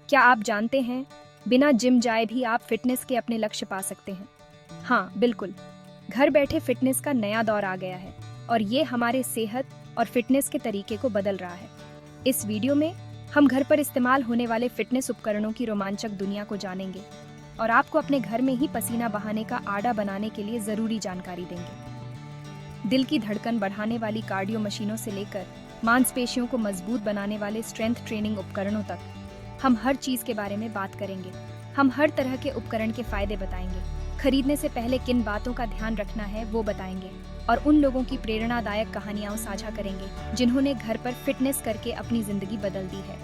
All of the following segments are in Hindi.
क्या आप जानते हैं, बिना जिम जाए भी आप फिटनेस के अपने लक्ष्य पा सकते हैं? हाँ, बिल्कुल। घर बैठे फिटनेस का नया दौर आ गया है और ये हमारे सेहत और फिटनेस के तरीके को बदल रहा है। इस वीडियो में हम घर पर इस्तेमाल होने वाले फिटनेस उपकरणों की रोमांचक दुनिया को जानेंगे और आपको अपने घर में ही पसीना बहाने का आड़ा बनाने के लिए ज़रूरी जानकारी देंगे। दिल की धड़कन बढ़ाने वाली कार्डियो मशीनों से लेकर मांसपेशियों को मजबूत बनाने वाले स्ट्रेंथ ट्रेनिंग उपकरणों तक हम हर चीज के बारे में बात करेंगे। हम हर तरह के उपकरण के फायदे बताएंगे, खरीदने से पहले किन बातों का ध्यान रखना है वो बताएंगे और उन लोगों की प्रेरणादायक कहानियां साझा करेंगे जिन्होंने घर पर फिटनेस करके अपनी जिंदगी बदल दी है।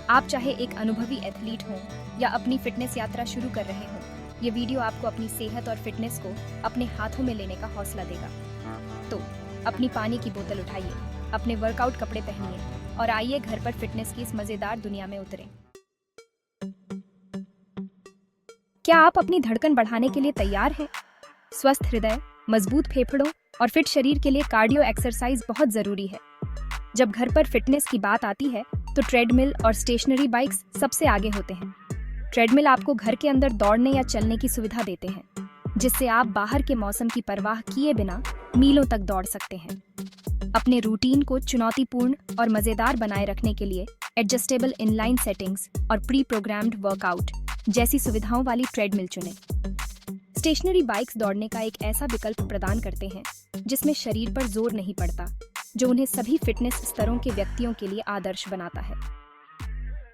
आप चाहे एक अनुभवी एथलीट हो या अपनी फिटनेस यात्रा शुरू कर रहे हो, ये वीडियो आपको अपनी सेहत और फिटनेस को अपने हाथों में लेने का हौसला देगा। तो अपनी पानी की बोतल उठाइए, अपने वर्कआउट कपड़े पहनिए और आइए घर पर फिटनेस की इस मजेदार दुनिया में उतरें। क्या आप अपनी धड़कन बढ़ाने के लिए तैयार हैं? स्वस्थ हृदय, मजबूत फेफड़ों और फिट शरीर के लिए कार्डियो एक्सरसाइज बहुत जरूरी है। जब घर पर फिटनेस की बात आती है तो ट्रेडमिल और स्टेशनरी बाइक्स सबसे आगे होते हैं। ट्रेडमिल आपको घर के अंदर दौड़ने या चलने की सुविधा देते हैं, जिससे आप बाहर के मौसम की परवाह किए बिना मीलों तक दौड़ सकते हैं। अपने रूटीन को चुनौतीपूर्ण और मजेदार बनाए रखने के लिए एडजस्टेबल इनलाइन सेटिंग्स और प्री प्रोग्राम्ड वर्कआउट जैसी सुविधाओं वाली ट्रेडमिल चुनें। स्टेशनरी बाइक्स दौड़ने का एक ऐसा विकल्प प्रदान करते हैं जिसमें शरीर पर जोर नहीं पड़ता, जो उन्हें सभी फिटनेस स्तरों के व्यक्तियों के लिए आदर्श बनाता है।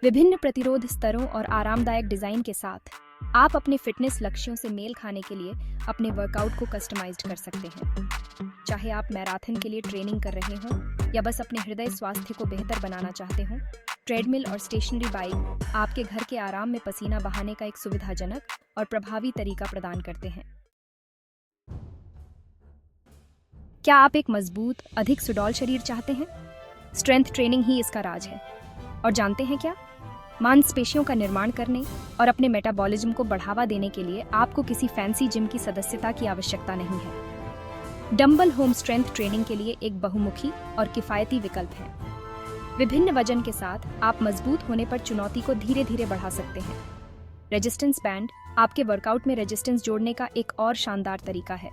विभिन्न प्रतिरोध स्तरों और आरामदायक डिजाइन के साथ आप अपने फिटनेस लक्ष्यों से मेल खाने के लिए अपने वर्कआउट को कस्टमाइज कर सकते हैं। चाहे आप मैराथन के लिए ट्रेनिंग कर रहे हों या बस अपने हृदय स्वास्थ्य को बेहतर बनाना चाहते हों, ट्रेडमिल और स्टेशनरी बाइक आपके घर के आराम में पसीना बहाने का एक सुविधाजनक और प्रभावी तरीका प्रदान करते हैं। क्या आप एक मजबूत, अधिक सुडौल शरीर चाहते हैं? स्ट्रेंथ ट्रेनिंग ही इसका राज है। और जानते हैं क्या? मांसपेशियों का निर्माण करने और अपने मेटाबॉलिज्म को बढ़ावा देने के लिए आपको किसी फैंसी जिम की सदस्यता की आवश्यकता नहीं है। डंबल होम स्ट्रेंथ ट्रेनिंग के लिए एक बहुमुखी और किफायती विकल्प है। विभिन्न वजन के साथ आप मजबूत होने पर चुनौती को धीरे धीरे बढ़ा सकते हैं। रेजिस्टेंस बैंड आपके वर्कआउट में रेजिस्टेंस जोड़ने का एक और शानदार तरीका है।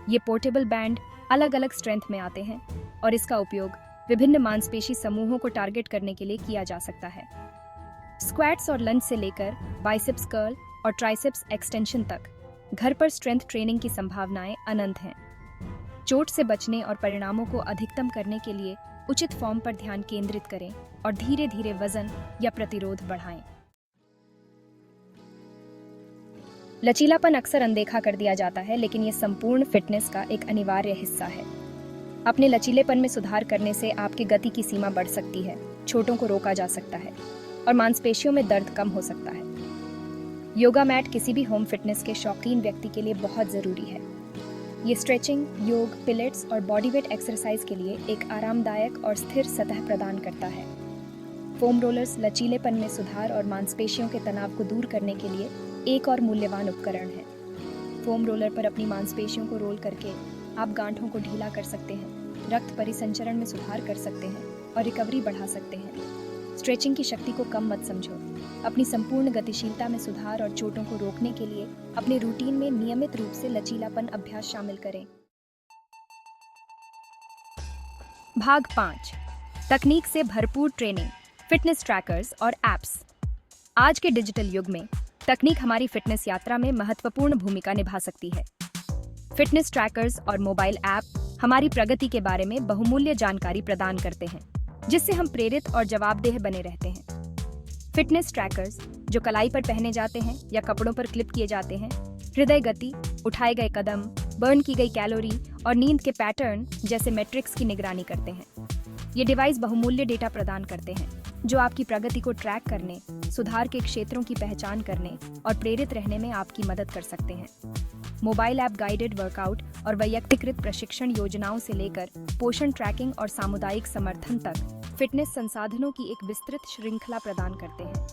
ये पोर्टेबल बैंड अलग अलग स्ट्रेंथ में आते हैं और इसका उपयोग विभिन्न मांसपेशी समूहों को टारगेट करने के लिए किया जा सकता है। स्क्वाट्स और लंज से लेकर बाइसेप्स कर्ल और ट्राइसेप्स एक्सटेंशन तक घर पर स्ट्रेंथ ट्रेनिंग की संभावनाएं अनंत हैं। चोट से बचने और परिणामों को अधिकतम करने के लिए उचित फॉर्म पर ध्यान केंद्रित करें और धीरे धीरे वजन या प्रतिरोध बढ़ाएं। लचीलापन अक्सर अनदेखा कर दिया जाता है, लेकिन यह संपूर्ण फिटनेस का एक अनिवार्य हिस्सा है। अपने लचीलेपन में सुधार करने से आपकी गति की सीमा बढ़ सकती है, चोटों को रोका जा सकता है और मांसपेशियों में दर्द कम हो सकता है। योगा मैट किसी भी होम फिटनेस के शौकीन व्यक्ति के लिए बहुत जरूरी है। ये स्ट्रेचिंग, योग, पिलेट्स और बॉडीवेट एक्सरसाइज के लिए एक आरामदायक और स्थिर सतह प्रदान करता है। फोम रोलर्स लचीलेपन में सुधार और मांसपेशियों के तनाव को दूर करने के लिए एक और मूल्यवान उपकरण है। फोम रोलर पर अपनी मांसपेशियों को रोल करके आप गांठों को ढीला कर सकते हैं, रक्त परिसंचरण में सुधार कर सकते हैं और रिकवरी बढ़ा सकते हैं। स्ट्रेचिंग की शक्ति को कम मत समझो। अपनी संपूर्ण गतिशीलता में सुधार और चोटों को रोकने के लिए अपने रूटीन में नियमित रूप से लचीलापन अभ्यास शामिल करें। भाग 5, तकनीक से भरपूर ट्रेनिंग, फिटनेस ट्रैकर्स और एप्स। आज के डिजिटल युग में तकनीक हमारी फिटनेस यात्रा में महत्वपूर्ण भूमिका निभा सकती है। फिटनेस ट्रैकर्स और मोबाइल ऐप हमारी प्रगति के बारे में बहुमूल्य जानकारी प्रदान करते हैं, जिससे हम प्रेरित और जवाबदेह बने रहते हैं। फिटनेस ट्रैकर्स जो कलाई पर पहने जाते हैं या कपड़ों पर क्लिप किए जाते हैं, हृदय गति, उठाए गए कदम, बर्न की गई कैलोरी और नींद के पैटर्न जैसे मैट्रिक्स की निगरानी करते हैं। ये डिवाइस बहुमूल्य डेटा प्रदान करते हैं जो आपकी प्रगति को ट्रैक करने, सुधार के क्षेत्रों की पहचान करने और प्रेरित रहने में आपकी मदद कर सकते हैं। मोबाइल ऐप गाइडेड वर्कआउट और वैयक्तिकृत प्रशिक्षण योजनाओं से लेकर पोषण ट्रैकिंग और सामुदायिक समर्थन तक फिटनेस संसाधनों की एक विस्तृत श्रृंखला प्रदान करते हैं।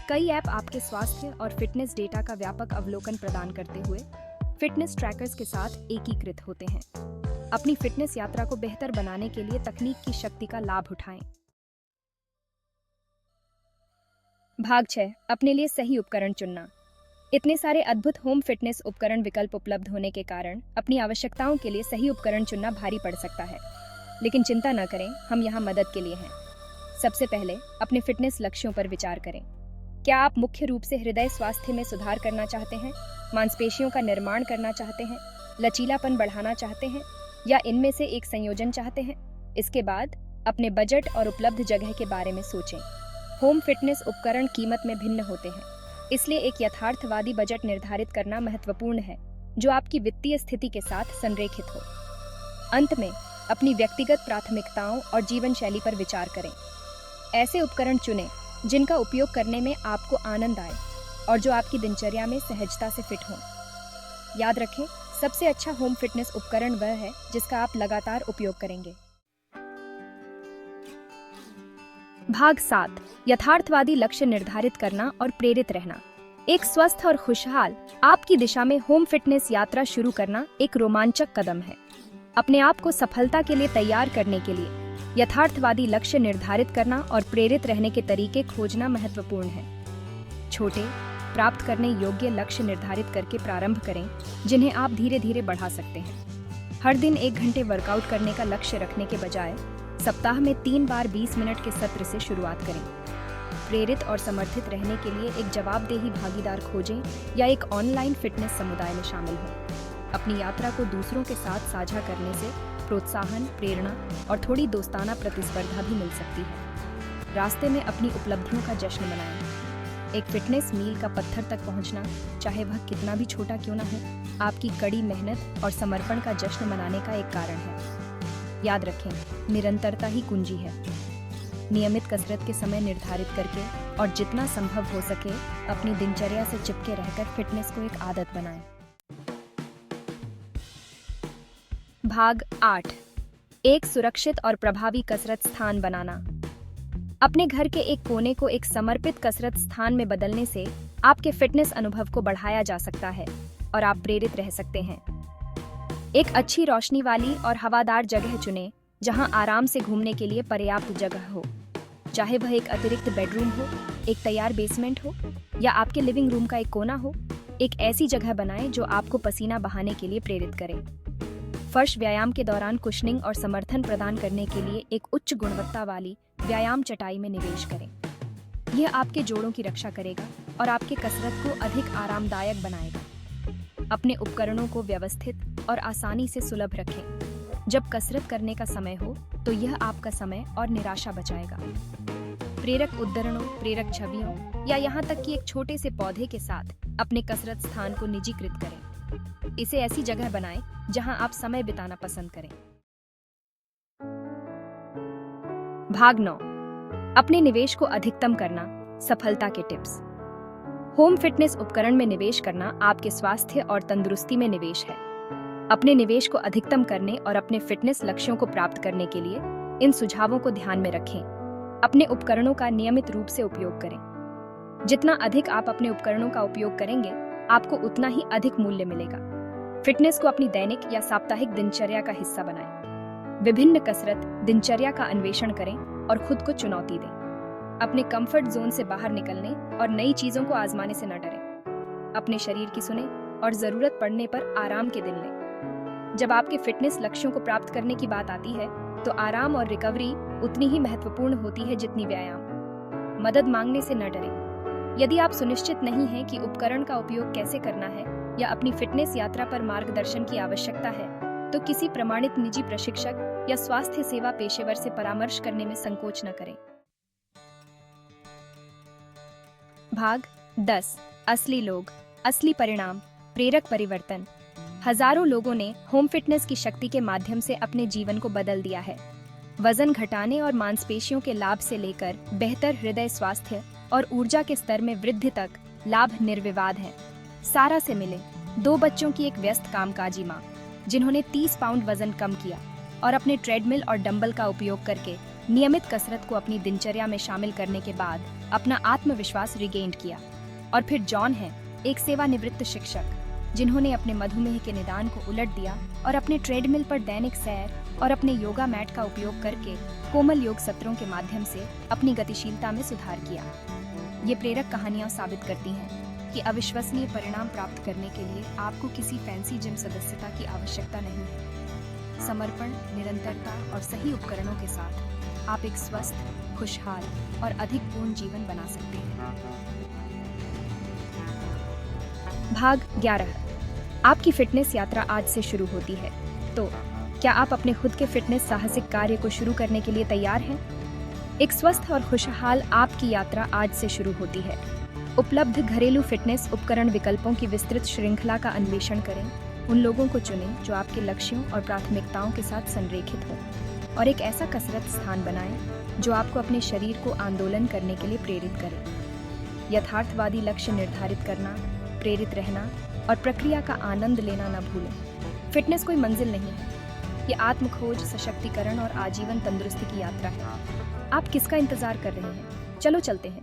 कई ऐप आपके स्वास्थ्य और फिटनेस डेटा का व्यापक अवलोकन प्रदान करते हुए फिटनेस ट्रैकर्स के साथ एकीकृत होते हैं। अपनी फिटनेस यात्रा को बेहतर बनाने के लिए तकनीक की शक्ति का लाभ उठाएं। भाग 6, अपने लिए सही उपकरण चुनना। इतने सारे अद्भुत होम फिटनेस उपकरण विकल्प उपलब्ध होने के कारण अपनी आवश्यकताओं के लिए सही उपकरण चुनना भारी पड़ सकता है, लेकिन चिंता न करें, हम यहाँ मदद के लिए हैं। सबसे पहले अपने फिटनेस लक्ष्यों पर विचार करें। क्या आप मुख्य रूप से हृदय स्वास्थ्य में सुधार करना चाहते हैं, मांसपेशियों का निर्माण करना चाहते हैं, लचीलापन बढ़ाना चाहते हैं, या इनमें से एक संयोजन चाहते हैं? इसके बाद अपने बजट और उपलब्ध जगह के बारे में सोचें। होम फिटनेस उपकरण कीमत में भिन्न होते हैं, इसलिए एक यथार्थवादी बजट निर्धारित करना महत्वपूर्ण है जो आपकी वित्तीय स्थिति के साथ संरेखित हो। अंत में अपनी व्यक्तिगत प्राथमिकताओं और जीवन शैली पर विचार करें। ऐसे उपकरण चुनें जिनका उपयोग करने में आपको आनंद आए और जो आपकी दिनचर्या में सहजता से फिट हों। याद रखें, सबसे अच्छा होम फिटनेस उपकरण वह है जिसका आप लगातार उपयोग करेंगे। भाग 7, यथार्थवादी लक्ष्य निर्धारित करना और प्रेरित रहना। एक स्वस्थ और खुशहाल आपकी दिशा में होम फिटनेस यात्रा शुरू करना एक रोमांचक कदम है। अपने आप को सफलता के लिए तैयार करने के लिए यथार्थवादी लक्ष्य निर्धारित करना और प्रेरित रहने के तरीके खोजना महत्वपूर्ण है। छोटे, प्राप्त करने योग्य लक्ष्य निर्धारित करके प्रारंभ करें, जिन्हें आप धीरे धीरे बढ़ा सकते हैं। हर दिन 1 घंटे वर्कआउट करने का लक्ष्य रखने के बजाय सप्ताह में 3 बार 20 मिनट के सत्र से शुरुआत करें। प्रेरित और समर्थित रहने के लिए एक जवाबदेही भागीदार खोजें या एक ऑनलाइन फिटनेस समुदाय में शामिल हों। अपनी यात्रा को दूसरों के साथ साझा करने से प्रोत्साहन, प्रेरणा और थोड़ी दोस्ताना प्रतिस्पर्धा भी मिल सकती है। रास्ते में अपनी उपलब्धियों का जश्न मनाएं। एक फिटनेस मील का पत्थर तक पहुंचना, चाहे वह कितना भी छोटा क्यों ना हो, आपकी कड़ी मेहनत और समर्पण का जश्न मनाने का एक कारण है। याद रखें, निरंतरता ही कुंजी है। नियमित कसरत के समय निर्धारित करके और जितना संभव हो सके अपनी दिनचर्या से चिपके रहकर फिटनेस को एक आदत बनाएं। भाग 8, एक सुरक्षित और प्रभावी कसरत स्थान बनाना। अपने घर के एक कोने को एक समर्पित कसरत स्थान में बदलने से आपके फिटनेस अनुभव को बढ़ाया जा सकता है और आप प्रेरित रह सकते हैं। एक अच्छी रोशनी वाली और हवादार जगह चुनें जहां आराम से घूमने के लिए पर्याप्त जगह हो। चाहे वह एक अतिरिक्त बेडरूम हो, एक तैयार बेसमेंट हो या आपके लिविंग रूम का एक कोना हो, एक ऐसी जगह बनाएं जो आपको पसीना बहाने के लिए प्रेरित करे। फर्श व्यायाम के दौरान कुशनिंग और समर्थन प्रदान करने के लिए एक उच्च गुणवत्ता वाली व्यायाम चटाई में निवेश करें। यह आपके जोड़ों की रक्षा करेगा और आपके कसरत को अधिक आरामदायक बनाएगा। अपने उपकरणों को व्यवस्थित और आसानी से सुलभ रखें। जब कसरत करने का समय हो तो यह आपका समय और निराशा बचाएगा। प्रेरक उद्धरणों, प्रेरक छवियों या यहाँ तक कि एक छोटे से पौधे के साथ अपने कसरत स्थान को निजीकृत करें। इसे ऐसी जगह बनाएं जहां आप समय बिताना पसंद करें। भाग 9, अपने निवेश को अधिकतम करना, सफलता के टिप्स। होम फिटनेस उपकरण में निवेश करना आपके स्वास्थ्य और तंदुरुस्ती में निवेश है। अपने निवेश को अधिकतम करने और अपने फिटनेस लक्ष्यों को प्राप्त करने के लिए इन सुझावों को ध्यान में रखें। अपने उपकरणों का नियमित रूप से उपयोग करें। जितना अधिक आप अपने उपकरणों का उपयोग करेंगे, आपको उतना ही अधिक मूल्य मिलेगा। फिटनेस को अपनी दैनिक या साप्ताहिक दिनचर्या का हिस्सा बनाएं। विभिन्न कसरत दिनचर्या का अन्वेषण करें और खुद को चुनौती दें। अपने कंफर्ट जोन से बाहर निकलने और नई चीजों को आजमाने से न डरें। अपने शरीर की सुने और जरूरत पड़ने पर आराम के दिन लें। जब आपके फिटनेस लक्ष्यों को प्राप्त करने की बात आती है तो आराम और रिकवरी उतनी ही महत्वपूर्ण होती है जितनी व्यायाम। मदद मांगने से न डरें। यदि आप सुनिश्चित नहीं हैं कि उपकरण का उपयोग कैसे करना है या अपनी फिटनेस यात्रा पर मार्गदर्शन की आवश्यकता है, तो किसी प्रमाणित निजी प्रशिक्षक या स्वास्थ्य सेवा पेशेवर से परामर्श करने में संकोच न करें। भाग 10, असली लोग, असली परिणाम, प्रेरक परिवर्तन। हजारों लोगों ने होम फिटनेस की शक्ति के माध्यम से अपने जीवन को बदल दिया है। वजन घटाने और मांसपेशियों के लाभ से लेकर बेहतर हृदय स्वास्थ्य और ऊर्जा के स्तर में वृद्धि तक लाभ निर्विवाद हैं। सारा से मिले 2 बच्चों की एक व्यस्त कामकाजी माँ, जिन्होंने 30 पाउंड वजन कम किया और अपने ट्रेडमिल और डंबल का उपयोग करके नियमित कसरत को अपनी दिनचर्या में शामिल करने के बाद अपना आत्मविश्वास रिगेंड किया। और फिर जॉन है, एक सेवानिवृत्त शिक्षक, जिन्होंने अपने मधुमेह के निदान को उलट दिया और अपने ट्रेडमिल पर दैनिक सैर और अपने योगा मैट का उपयोग करके कोमल योग सत्रों के माध्यम से अपनी गतिशीलता में सुधार किया। ये प्रेरक कहानियां साबित करती हैं कि अविश्वसनीय परिणाम प्राप्त करने के लिए आपको किसी फैंसी जिम सदस्यता की आवश्यकता नहीं है। समर्पण, निरंतरता और सही उपकरणों के साथ आप एक स्वस्थ, खुशहाल और अधिक पूर्ण जीवन बना सकते हैं। भाग 11। आपकी फिटनेस यात्रा आज से शुरू होती है, तो क्या आप अपने खुद के फिटनेस साहसिक कार्य को शुरू करने के लिए तैयार हैं? एक स्वस्थ और खुशहाल आपकी यात्रा आज से शुरू होती है। उपलब्ध घरेलू फिटनेस उपकरण विकल्पों की विस्तृत श्रृंखला का अन्वेषण करें। उन लोगों को चुनें जो आपके लक्ष्यों और प्राथमिकताओं के साथ संरेखित हों, और एक ऐसा कसरत स्थान बनाएं जो आपको अपने शरीर को आंदोलन करने के लिए प्रेरित करे। यथार्थवादी लक्ष्य निर्धारित करना, प्रेरित रहना और प्रक्रिया का आनंद लेना न भूलें। फिटनेस कोई मंजिल नहीं है, ये आत्मखोज, सशक्तिकरण और आजीवन तंदुरुस्ती की यात्रा है। आप किसका इंतजार कर रहे हैं? चलो चलते हैं।